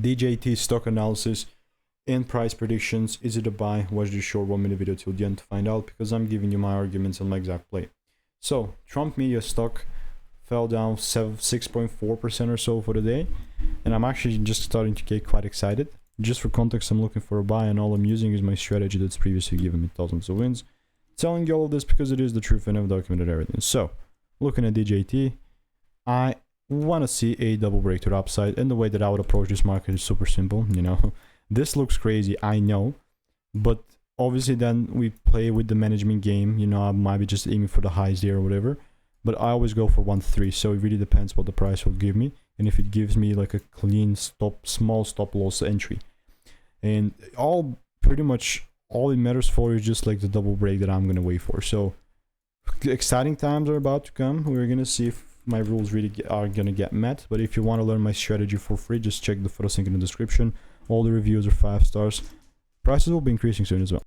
DJT stock analysis and price predictions. Is it a buy? Watch this short 1 minute video till the end to find out, because I'm giving you my arguments and my exact play. So Trump Media stock fell down 6.4% or so for the day, and I'm actually just starting to get quite excited. Just for context, I'm looking for a buy, and all I'm using is my strategy that's previously given me thousands of wins. Telling you all of this because it is the truth and I've documented everything. So looking at DJT, I want to see a double break to the upside, and the way that I would approach this market is super simple. You know, this looks crazy, I know, but obviously then we play with the management game. You know, I might be just aiming for the highs there or whatever, but I always go for 1-3. So it really depends what the price will give me, and if it gives me like a clean stop, small stop loss entry, and pretty much all it matters for is just like the double break that I'm gonna wait for. So exciting times are about to come. We're gonna see if my rules really are gonna get met. But if you want to learn my strategy for free, just check the photo link in the description. All the reviews are 5 stars. Prices will be increasing soon as well.